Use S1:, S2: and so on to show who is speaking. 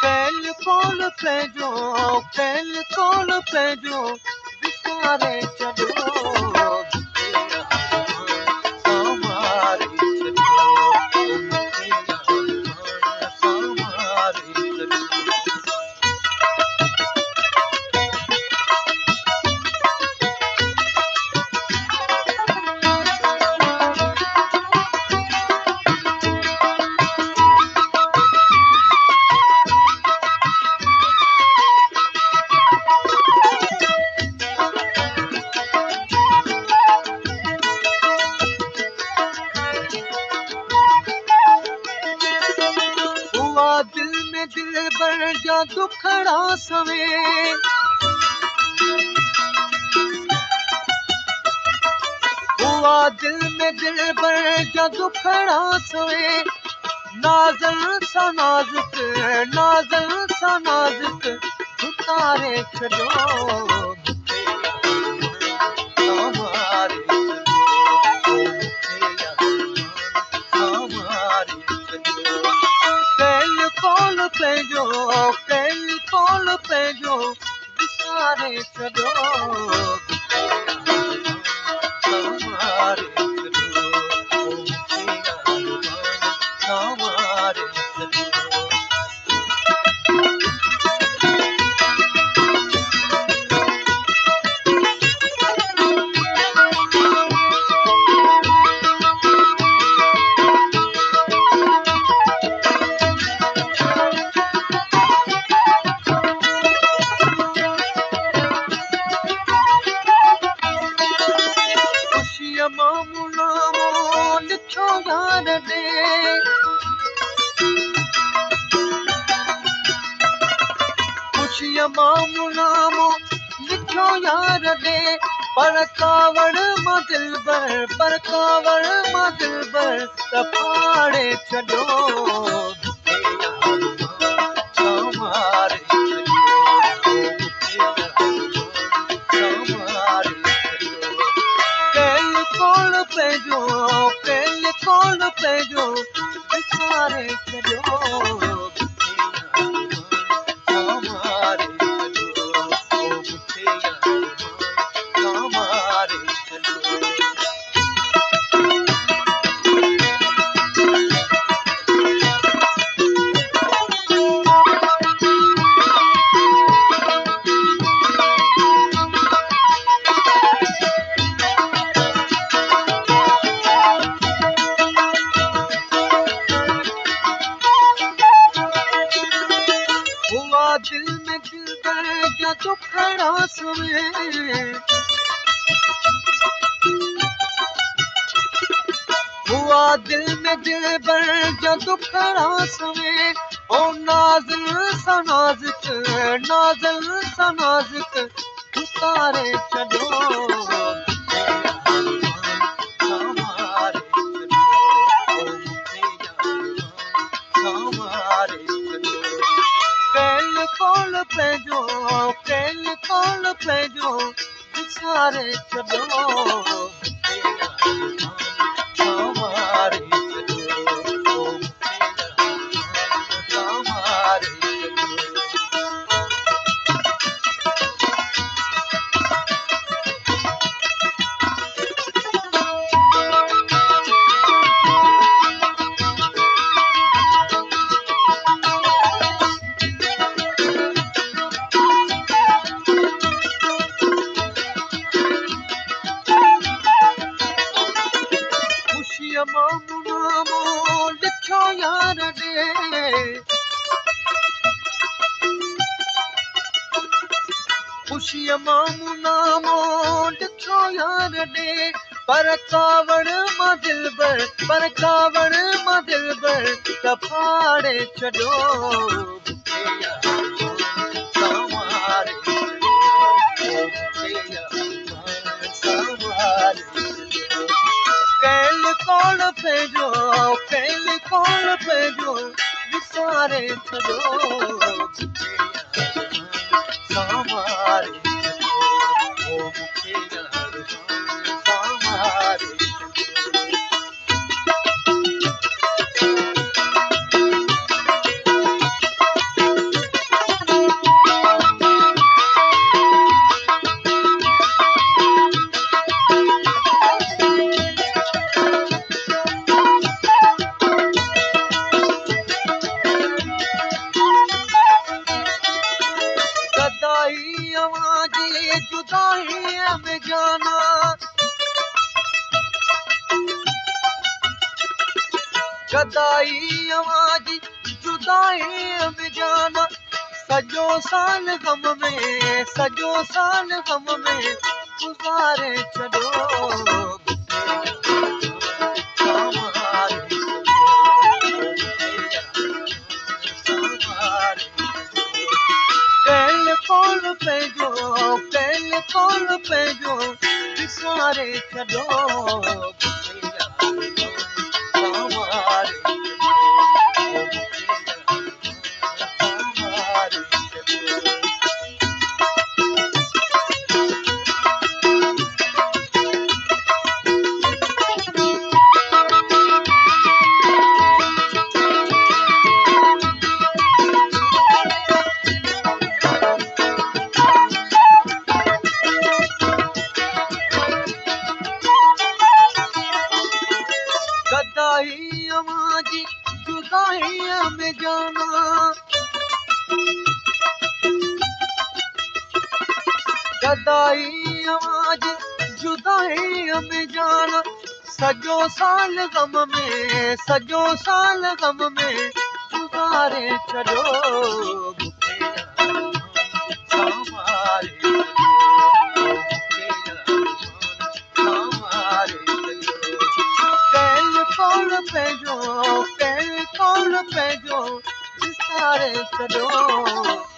S1: कैल कोल पंहिंजो कैल कोल पंहिंजो विसारे छॾियो संभारे दिल में दिल भर जा दुखड़ा सवे हुआ दिल में दिल भर जा दुखड़ा सवे नाज़ल सा नाज़ुक उतारे छॾियो कैल कोल पंहिंजो विसारे छॾियो लिखो यार ॾे ख़ुशीअ मामूनामो लिखो यार ॾे पर कावड़ मां दिलबर त फाड़े छॾियो कैल कोल पंहिंजो विसारे छॾियो दिल में दिल भर जा दुखड़ा सवे हुआ दिल में दिल भर जा दुखड़ा सवे ओ नाज़ल सा नाज़ुक उतारे छॾियो कैल कोल पंहिंजो विसारे छॾियो मामूनामो लिखो यार ॾे ख़ुशीअ मामूनामो लिखो यार ॾे पर कावड़ मां दिलबर त फाड़े छॾियो कैल कोल पंहिंजो विसारे छॾियो गदाई अवाजी जुदाई में जाना सजो साल गम में गुज़ारे छॾो पंहिंजो विसारे छॾो गदाई अवाजी जुदाई में जाना गदाई अवाजी जुदाई में जाना सजो साल गम में गुज़ारे छॾो पंहिंजो विसारे छॾो